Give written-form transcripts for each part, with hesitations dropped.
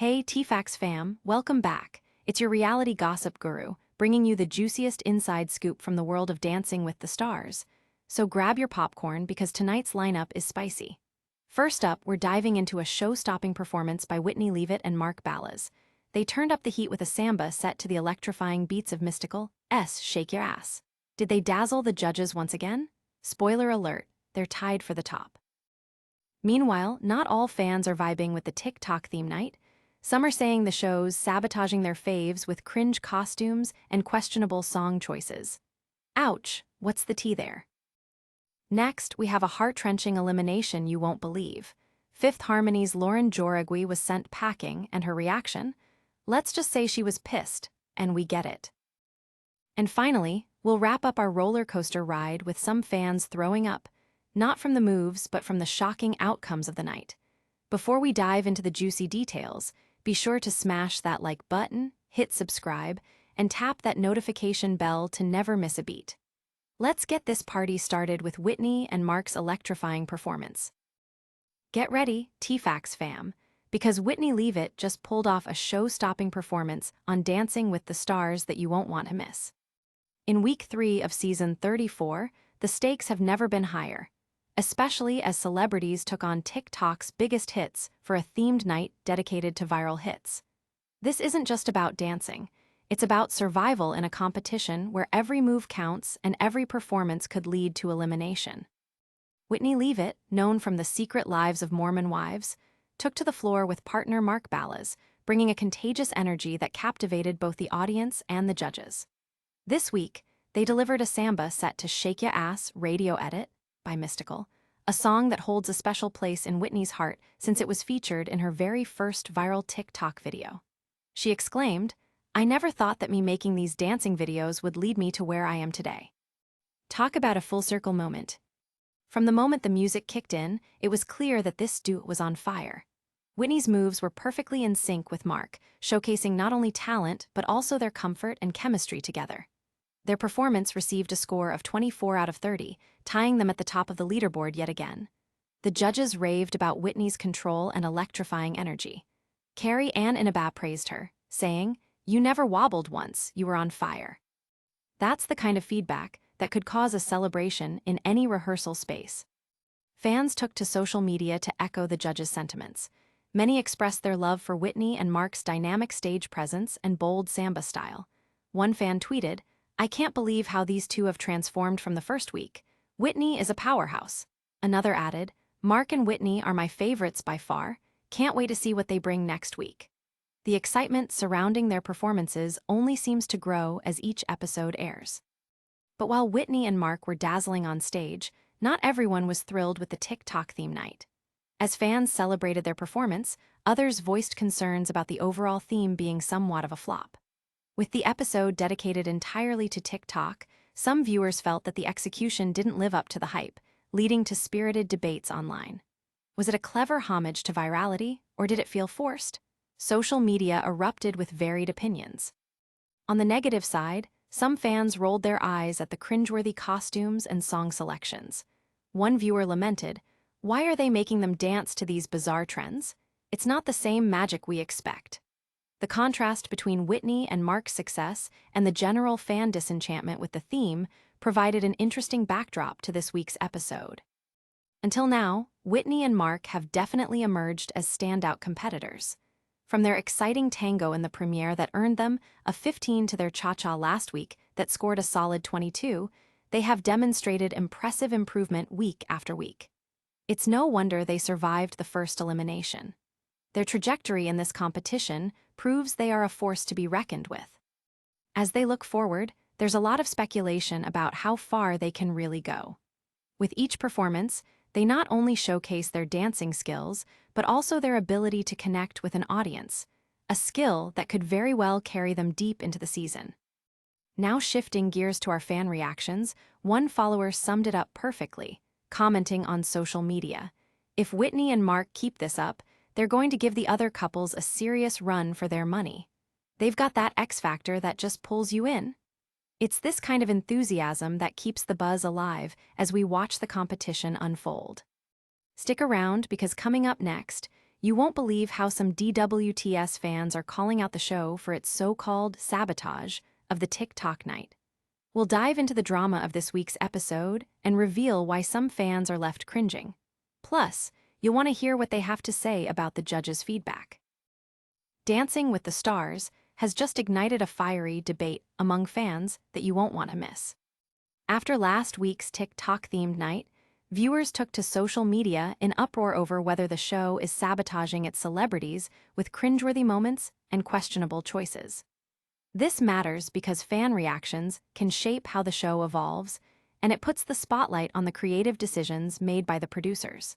Hey, TFAX fam, welcome back. It's your reality gossip guru, bringing you the juiciest inside scoop from the world of Dancing with the Stars. So grab your popcorn because tonight's lineup is spicy. First up, we're diving into a show-stopping performance by Whitney Leavitt and Mark Ballas. They turned up the heat with a samba set to the electrifying beats of Mystical S Shake Your Ass. Did they dazzle the judges once again? Spoiler alert, they're tied for the top. Meanwhile, not all fans are vibing with the TikTok theme night. Some are saying the show's sabotaging their faves with cringe costumes and questionable song choices. Ouch, what's the tea there? Next, we have a heart-wrenching elimination you won't believe. Fifth Harmony's Lauren Jauregui was sent packing, and her reaction? Let's just say she was pissed, and we get it. And finally, we'll wrap up our roller coaster ride with some fans throwing up, not from the moves but from the shocking outcomes of the night. Before we dive into the juicy details, be sure to smash that like button, hit subscribe, and tap that notification bell to never miss a beat. Let's get this party started with Whitney and Mark's electrifying performance. Get ready, TFAX fam, because Whitney Leavitt just pulled off a show-stopping performance on Dancing with the Stars that you won't want to miss. In week 3 of season 34, the stakes have never been higher, especially as celebrities took on TikTok's biggest hits for a themed night dedicated to viral hits. This isn't just about dancing. It's about survival in a competition where every move counts and every performance could lead to elimination. Whitney Leavitt, known from The Secret Lives of Mormon Wives, took to the floor with partner Mark Ballas, bringing a contagious energy that captivated both the audience and the judges. This week, they delivered a samba set to Shake Ya Ass Radio Edit by Mystical, a song that holds a special place in Whitney's heart since it was featured in her very first viral TikTok video. She exclaimed, "I never thought that me making these dancing videos would lead me to where I am today." Talk about a full-circle moment. From the moment the music kicked in, it was clear that this duet was on fire. Whitney's moves were perfectly in sync with Mark, showcasing not only talent but also their comfort and chemistry together. Their performance received a score of 24 out of 30, tying them at the top of the leaderboard yet again. The judges raved about Whitney's control and electrifying energy. Carrie Ann Inaba praised her, saying, "You never wobbled once, you were on fire." That's the kind of feedback that could cause a celebration in any rehearsal space. Fans took to social media to echo the judges' sentiments. Many expressed their love for Whitney and Mark's dynamic stage presence and bold samba style. One fan tweeted, "I can't believe how these two have transformed from the first week. Whitney is a powerhouse." Another added, "Mark and Whitney are my favorites by far. Can't wait to see what they bring next week." The excitement surrounding their performances only seems to grow as each episode airs. But while Whitney and Mark were dazzling on stage, not everyone was thrilled with the TikTok theme night. As fans celebrated their performance, others voiced concerns about the overall theme being somewhat of a flop. With the episode dedicated entirely to TikTok, some viewers felt that the execution didn't live up to the hype, leading to spirited debates online. Was it a clever homage to virality, or did it feel forced? Social media erupted with varied opinions. On the negative side, some fans rolled their eyes at the cringeworthy costumes and song selections. One viewer lamented, "Why are they making them dance to these bizarre trends? It's not the same magic we expect." The contrast between Whitney and Mark's success and the general fan disenchantment with the theme provided an interesting backdrop to this week's episode. Until now, Whitney and Mark have definitely emerged as standout competitors. From their exciting tango in the premiere that earned them a 15 to their cha-cha last week that scored a solid 22, they have demonstrated impressive improvement week after week. It's no wonder they survived the first elimination. Their trajectory in this competition proves they are a force to be reckoned with. As they look forward, there's a lot of speculation about how far they can really go. With each performance, they not only showcase their dancing skills, but also their ability to connect with an audience, a skill that could very well carry them deep into the season. Now shifting gears to our fan reactions, one follower summed it up perfectly, commenting on social media. "If Whitney and Mark keep this up, they're going to give the other couples a serious run for their money. They've got that X factor that just pulls you in." It's this kind of enthusiasm that keeps the buzz alive as we watch the competition unfold. Stick around because coming up next, You won't believe how some DWTS fans are calling out the show for its so-called sabotage of the TikTok night. We'll dive into the drama of this week's episode and reveal why some fans are left cringing. Plus, you'll want to hear what they have to say about the judges' feedback. Dancing with the Stars has just ignited a fiery debate among fans that you won't want to miss. After last week's TikTok-themed night, viewers took to social media in uproar over whether the show is sabotaging its celebrities with cringeworthy moments and questionable choices. This matters because fan reactions can shape how the show evolves, and it puts the spotlight on the creative decisions made by the producers.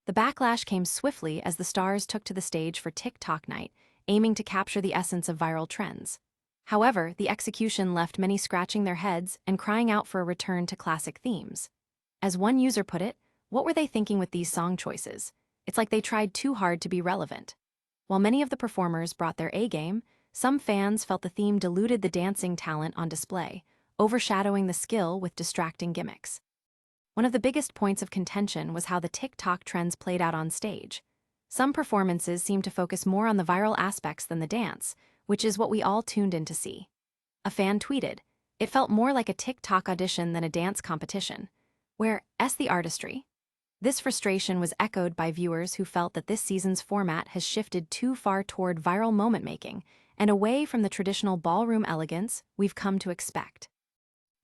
The backlash came swiftly as the stars took to the stage for TikTok night, aiming to capture the essence of viral trends. However, the execution left many scratching their heads and crying out for a return to classic themes. As one user put it, "What were they thinking with these song choices? It's like they tried too hard to be relevant." While many of the performers brought their A-game, some fans felt the theme diluted the dancing talent on display, overshadowing the skill with distracting gimmicks. One of the biggest points of contention was how the TikTok trends played out on stage. Some performances seemed to focus more on the viral aspects than the dance, which is what we all tuned in to see. A fan tweeted, "It felt more like a TikTok audition than a dance competition. Where's the artistry?" This frustration was echoed by viewers who felt that this season's format has shifted too far toward viral moment-making and away from the traditional ballroom elegance we've come to expect.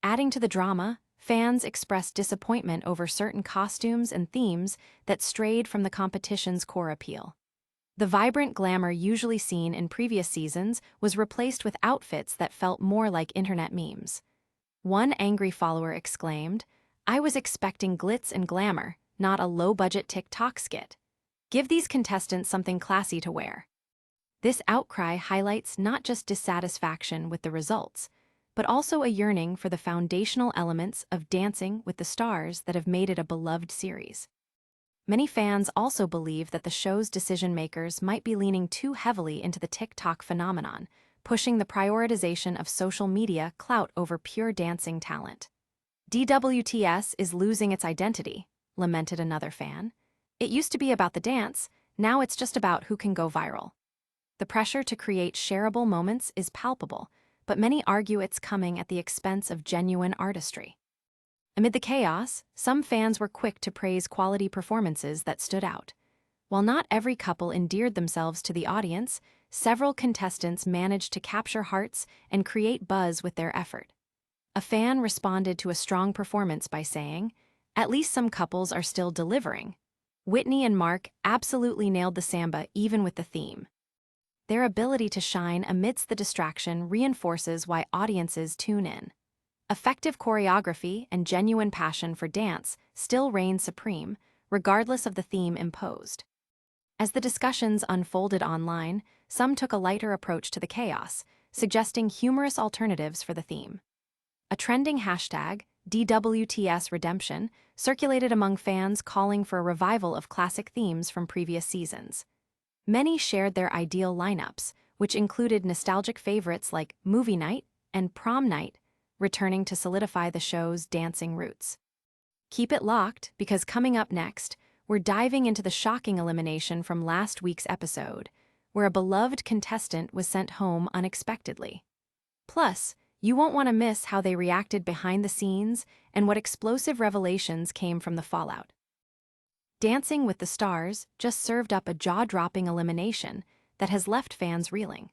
Adding to the drama, fans expressed disappointment over certain costumes and themes that strayed from the competition's core appeal. The vibrant glamour usually seen in previous seasons was replaced with outfits that felt more like internet memes. One angry follower exclaimed, "I was expecting glitz and glamour, not a low-budget TikTok skit. Give these contestants something classy to wear." This outcry highlights not just dissatisfaction with the results, but also a yearning for the foundational elements of Dancing with the Stars that have made it a beloved series. Many fans also believe that the show's decision-makers might be leaning too heavily into the TikTok phenomenon, pushing the prioritization of social media clout over pure dancing talent. DWTS is losing its identity, lamented another fan. "It used to be about the dance, now it's just about who can go viral." The pressure to create shareable moments is palpable, but many argue it's coming at the expense of genuine artistry. Amid the chaos, some fans were quick to praise quality performances that stood out. While not every couple endeared themselves to the audience, several contestants managed to capture hearts and create buzz with their effort. A fan responded to a strong performance by saying, "At least some couples are still delivering." Whitney and Mark absolutely nailed the samba even with the theme. Their ability to shine amidst the distraction reinforces why audiences tune in. Effective choreography and genuine passion for dance still reign supreme, regardless of the theme imposed. As the discussions unfolded online, some took a lighter approach to the chaos, suggesting humorous alternatives for the theme. A trending hashtag, DWTS Redemption, circulated among fans calling for a revival of classic themes from previous seasons. Many shared their ideal lineups, which included nostalgic favorites like Movie Night and Prom Night, returning to solidify the show's dancing roots. Keep it locked, because coming up next, we're diving into the shocking elimination from last week's episode, where a beloved contestant was sent home unexpectedly. Plus, you won't want to miss how they reacted behind the scenes and what explosive revelations came from the fallout. Dancing with the Stars just served up a jaw-dropping elimination that has left fans reeling.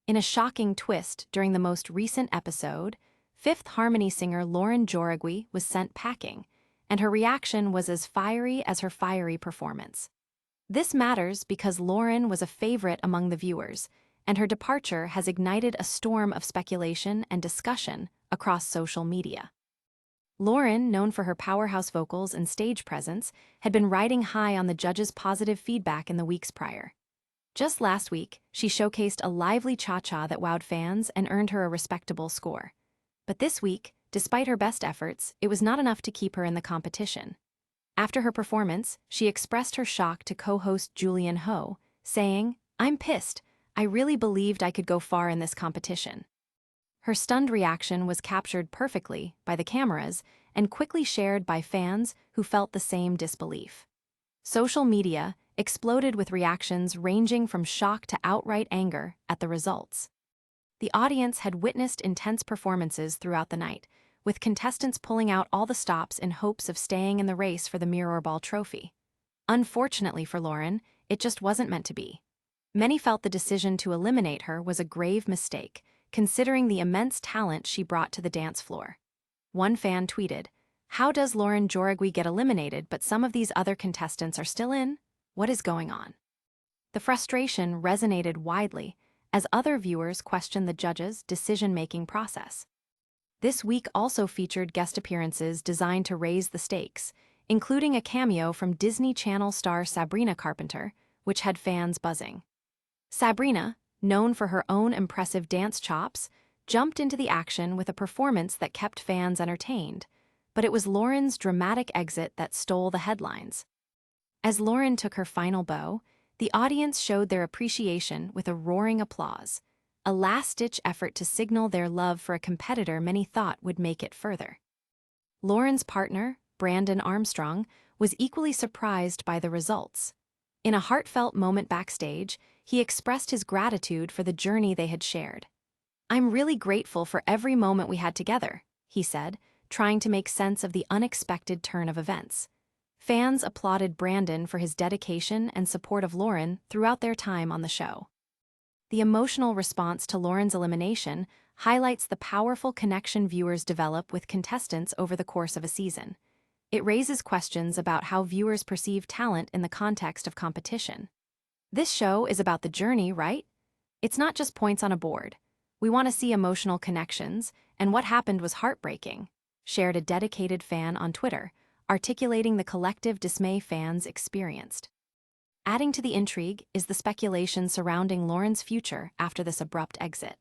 In a shocking twist during the most recent episode, Fifth Harmony singer Jauregui was sent packing, and her reaction was as fiery as her fiery performance. This matters because Lauren was a favorite among the viewers, and her departure has ignited a storm of speculation and discussion across social media. Lauren, known for her powerhouse vocals and stage presence, had been riding high on the judges' positive feedback in the weeks prior. Just last week, she showcased a lively cha-cha that wowed fans and earned her a respectable score. But this week, despite her best efforts, it was not enough to keep her in the competition. After her performance, she expressed her shock to co-host Julian Ho, saying, "I'm pissed. I really believed I could go far in this competition." Her stunned reaction was captured perfectly by the cameras and quickly shared by fans who felt the same disbelief. Social media, exploded with reactions ranging from shock to outright anger at the results. The audience had witnessed intense performances throughout the night, with contestants pulling out all the stops in hopes of staying in the race for the Mirror Ball trophy. Unfortunately for Lauren, it just wasn't meant to be. Many felt the decision to eliminate her was a grave mistake, considering the immense talent she brought to the dance floor. One fan tweeted, "How does Lauren Jauregui get eliminated but some of these other contestants are still in? What is going on?" The frustration resonated widely as other viewers questioned the judges' decision-making process. This week also featured guest appearances designed to raise the stakes, including a cameo from Disney Channel star Sabrina Carpenter, which had fans buzzing. Sabrina, known for her own impressive dance chops, jumped into the action with a performance that kept fans entertained, but it was Lauren's dramatic exit that stole the headlines. As Lauren took her final bow, the audience showed their appreciation with a roaring applause, a last-ditch effort to signal their love for a competitor many thought would make it further. Lauren's partner, Brandon Armstrong, was equally surprised by the results. In a heartfelt moment backstage, he expressed his gratitude for the journey they had shared. "I'm really grateful for every moment we had together," he said, trying to make sense of the unexpected turn of events. Fans applauded Brandon for his dedication and support of Lauren throughout their time on the show. The emotional response to Lauren's elimination highlights the powerful connection viewers develop with contestants over the course of a season. It raises questions about how viewers perceive talent in the context of competition. This show is about the journey, right? It's not just points on a board. We want to see emotional connections, and what happened was heartbreaking, shared a dedicated fan on Twitter, articulating the collective dismay fans experienced. Adding to the intrigue is the speculation surrounding Lauren's future after this abrupt exit.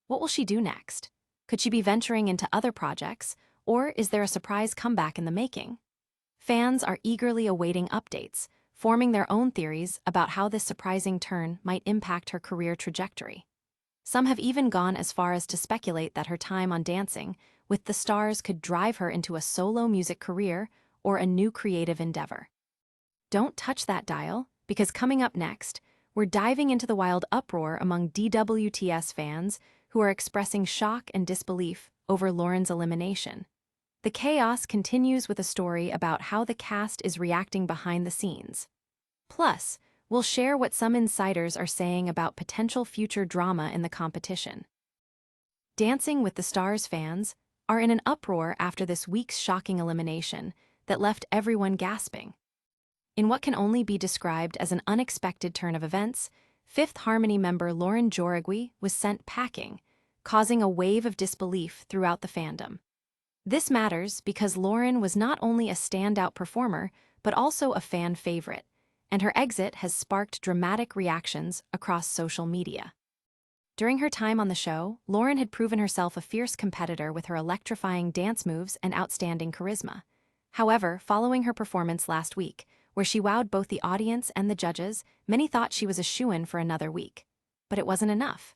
What will she do next? Could she be venturing into other projects, or is there a surprise comeback in the making? Fans are eagerly awaiting updates, forming their own theories about how this surprising turn might impact her career trajectory. Some have even gone as far as to speculate that her time on Dancing with the Stars could drive her into a solo music career or a new creative endeavor. Don't touch that dial, because coming up next, we're diving into the wild uproar among DWTS fans who are expressing shock and disbelief over Lauren's elimination. The chaos continues with a story about how the cast is reacting behind the scenes. Plus, we'll share what some insiders are saying about potential future drama in the competition. Dancing with the Stars fans are in an uproar after this week's shocking elimination that left everyone gasping. In what can only be described as an unexpected turn of events, Fifth Harmony member Lauren Jauregui was sent packing, causing a wave of disbelief throughout the fandom. This matters because Lauren was not only a standout performer, but also a fan favorite, and her exit has sparked dramatic reactions across social media. During her time on the show, Lauren had proven herself a fierce competitor with her electrifying dance moves and outstanding charisma. However, following her performance last week, where she wowed both the audience and the judges, many thought she was a shoo-in for another week. But it wasn't enough.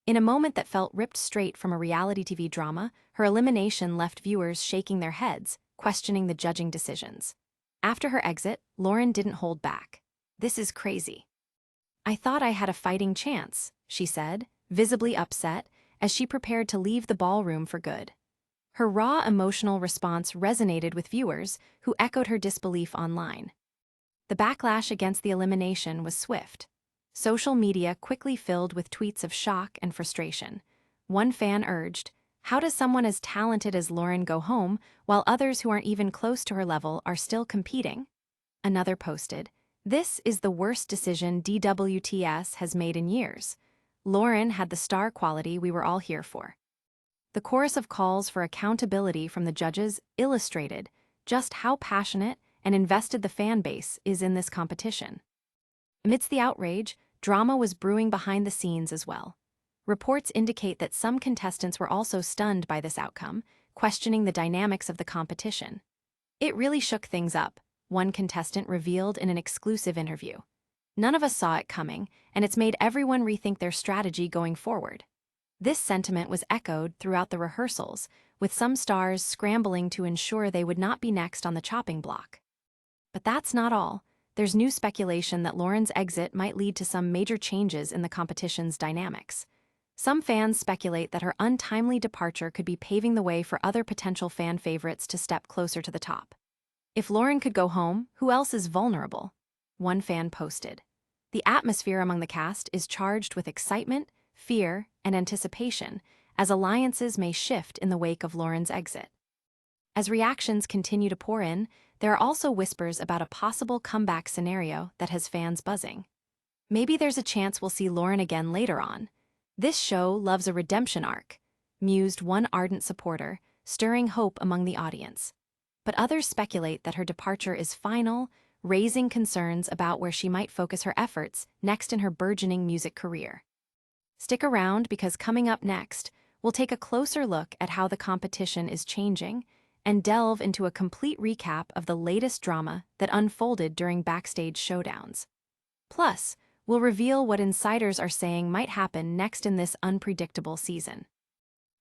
In a moment that felt ripped straight from a reality TV drama, her elimination left viewers shaking their heads, questioning the judging decisions. After her exit, Lauren didn't hold back. "This is crazy. I thought I had a fighting chance," she said, visibly upset, as she prepared to leave the ballroom for good. Her raw emotional response resonated with viewers who echoed her disbelief online. The backlash against the elimination was swift. Social media quickly filled with tweets of shock and frustration. One fan urged, "How does someone as talented as Lauren go home while others who aren't even close to her level are still competing?" Another posted, "This is the worst decision DWTS has made in years. Lauren had the star quality we were all here for." The chorus of calls for accountability from the judges illustrated just how passionate and invested the fan base is in this competition. Amidst the outrage, drama was brewing behind the scenes as well. Reports indicate that some contestants were also stunned by this outcome, questioning the dynamics of the competition. "It really shook things up," one contestant revealed in an exclusive interview. "None of us saw it coming, and it's made everyone rethink their strategy going forward." This sentiment was echoed throughout the rehearsals, with some stars scrambling to ensure they would not be next on the chopping block. But that's not all. there's new speculation that Lauren's exit might lead to some major changes in the competition's dynamics. Some fans speculate that her untimely departure could be paving the way for other potential fan favorites to step closer to the top. If Lauren could go home, who else is vulnerable? One fan posted. The atmosphere among the cast is charged with excitement, fear, and anticipation, as alliances may shift in the wake of Lauren's exit. As reactions continue to pour in, there are also whispers about a possible comeback scenario that has fans buzzing. Maybe there's a chance we'll see Lauren again later on. This show loves a redemption arc, mused one ardent supporter, stirring hope among the audience. But others speculate that her departure is final, raising concerns about where she might focus her efforts next in her burgeoning music career. Stick around because coming up next, we'll take a closer look at how the competition is changing and delve into a complete recap of the latest drama that unfolded during backstage showdowns. Plus, we'll reveal what insiders are saying might happen next in this unpredictable season.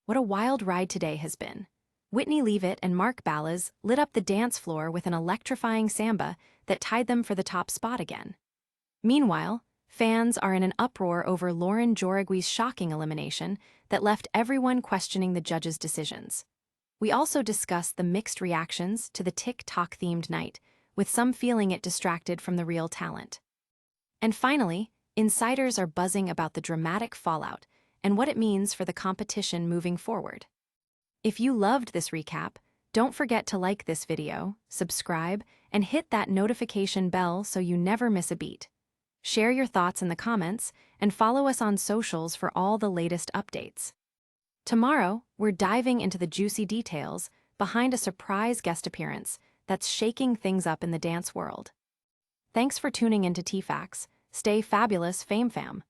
What a wild ride today has been. Whitney Leavitt and Mark Ballas lit up the dance floor with an electrifying samba that tied them for the top spot again. Meanwhile, fans are in an uproar over Lauren Jauregui's shocking elimination that left everyone questioning the judges' decisions. We also discuss the mixed reactions to the TikTok-themed night, with some feeling it distracted from the real talent. And finally, insiders are buzzing about the dramatic fallout and what it means for the competition moving forward. If you loved this recap, don't forget to like this video, subscribe, and hit that notification bell so you never miss a beat. Share your thoughts in the comments and follow us on socials for all the latest updates. Tomorrow, we're diving into the juicy details behind a surprise guest appearance that's shaking things up in the dance world. Thanks for tuning into TFAX. Stay fabulous, Fame Fam.